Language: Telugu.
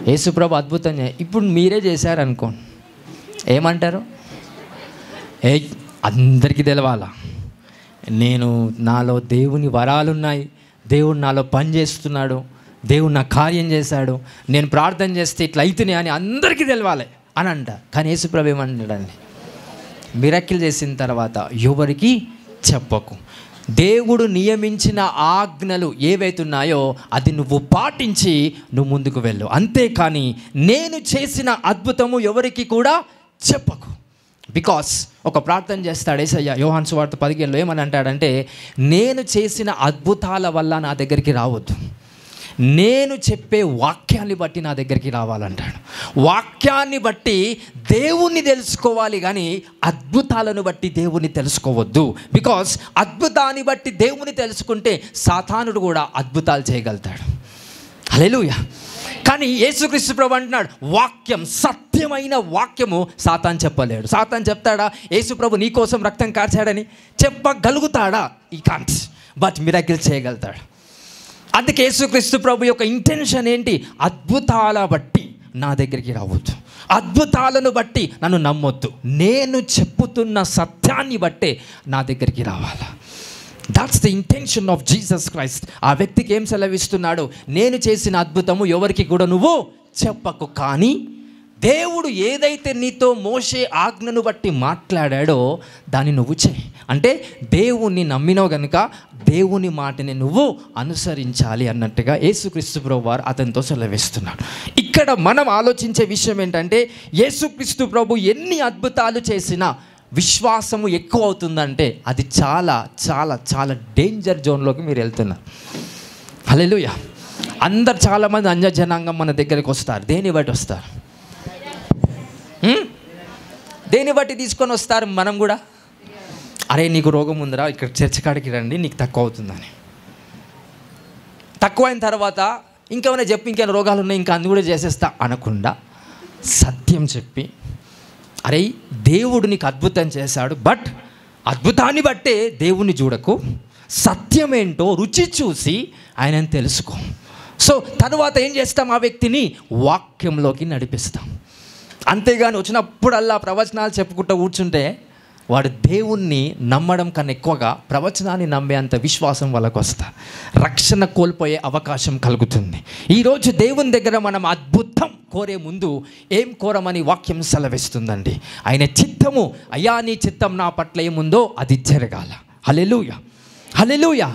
యేసుప్రభు అద్భుతం ఇప్పుడు మీరే చేశారనుకోండి, ఏమంటారు? అందరికీ తెలవాలా, నేను నాలో దేవుని వరాలున్నాయి, దేవుడు నాలో పని చేస్తున్నాడు, దేవుడు నా కార్యం చేశాడు, నేను ప్రార్థన చేస్తే ఇట్లా అవుతున్నాయి అని అందరికీ తెలవాలి అని అంట. కానీ యేసుప్రభు ఏమంటాడండి? మిరకిల్ చేసిన తర్వాత ఎవరికి చెప్పకు. దేవుడు నియమించిన ఆజ్ఞలు ఏవైతున్నాయో అది నువ్వు పాటించి నువ్వు ముందుకు వెళ్ళు. అంతేకాని నేను చేసిన అద్భుతము ఎవరికి కూడా చెప్పకు. బికాస్ ఒక ప్రార్థన చేస్తాడు యేసయ్య యోహాను సువార్త 15లో ఏమని అంటాడంటే, నేను చేసిన అద్భుతాల వల్ల నా దగ్గరికి రావద్దు, నేను చెప్పే వాక్యాన్ని బట్టి నా దగ్గరికి రావాలంటాడు. వాక్యాన్ని బట్టి దేవుణ్ణి తెలుసుకోవాలి, కానీ అద్భుతాలను బట్టి దేవుణ్ణి తెలుసుకోవద్దు. బికాస్ అద్భుతాన్ని బట్టి దేవుని తెలుసుకుంటే సాతానుడు కూడా అద్భుతాలు చేయగలుగుతాడు. హల్లెలూయా. కానీ యేసుక్రీస్తు ప్రభు అంటున్నాడు, వాక్యం, సత్యమైన వాక్యము సాతాను చెప్పలేడు. సాతాను చెప్తాడా యేసు ప్రభు నీ కోసం రక్తం కార్చాడని? చెప్పగలుగుతాడా? ఈ కాంట్, బట్ మిరకిల్ చేయగలుగుతాడు. అందుకే యేసుక్రీస్తు ప్రభు యొక్క ఇంటెన్షన్ ఏంటి? అద్భుతాల బట్టి నా దగ్గరికి రావద్దు, అద్భుతాలను బట్టి నన్ను నమ్మొద్దు, నేను చెప్పుతున్న సత్యాన్ని బట్టే నా దగ్గరికి రావాలా. That's the intention of Jesus Christ. ఆ వ్యక్తికి ఏం సెలవిస్తున్నాడు? నేను చేసిన అద్భుతము ఎవరికి కూడా నువ్వు చెప్పకు, కానీ దేవుడు ఏదైతే నీతో మోషే ఆజ్ఞను బట్టి మాట్లాడాడో దాన్ని నువ్వు చేయి. అంటే దేవుణ్ణి నమ్మినో గనుక దేవుని మాటని నువ్వు అనుసరించాలి అన్నట్టుగా యేసుక్రీస్తు ప్రభు వారు అతనితో సెలవిస్తున్నాడు. ఇక్కడ మనం ఆలోచించే విషయం ఏంటంటే, యేసుక్రీస్తు ప్రభు ఎన్ని అద్భుతాలు చేసినా విశ్వాసము ఎక్కువ అవుతుందంటే అది చాలా చాలా చాలా డేంజర్ జోన్లోకి మీరు వెళ్తున్నారు. హల్లెలూయా. అందరు చాలామంది అన్య జనాంగం మన దగ్గరికి వస్తారు. దేని బట్టి వస్తారు? దేని బట్టి తీసుకొని వస్తారు? మనం కూడా, అరే నీకు రోగం ఉందిరా, ఇక్కడ చర్చ్ కాడికి రండి, నీకు తక్కువ అవుతుందని. తక్కువ అయిన తర్వాత ఇంకేమైనా చెప్పి ఇంకేమైనా రోగాలు ఉన్నాయి, ఇంకా అన్ని కూడా చేసేస్తా అనకుండా సత్యం చెప్పి, అరే దేవుడు నీకు అద్భుతం చేశాడు, బట్ అద్భుతాన్ని బట్టే దేవుణ్ణి చూడకు, సత్యం ఏంటో రుచి చూసి ఆయనని తెలుసుకో. సో తరువాత ఏం చేస్తాం? ఆ వ్యక్తిని వాక్యంలోకి నడిపిస్తాం. అంతేగాని వచ్చినప్పుడల్లా ప్రవచనాలు చెప్పుకుంటూ కూర్చుంటే వాడు దేవుణ్ణి నమ్మడం కన్నా ఎక్కువగా ప్రవచనాన్ని నమ్మేంత విశ్వాసం వాళ్ళకు వస్తా, రక్షణ కోల్పోయే అవకాశం కలుగుతుంది. ఈరోజు దేవుని దగ్గర మనం అద్భుతం కోరే ముందు ఏం కోరమని వాక్యం సెలవిస్తుందండి? ఆయన చిత్తము, అయ్యా నీ చిత్తం నా పట్ల ఏముందో అది జరగాల. హల్లెలూయా, హల్లెలూయా.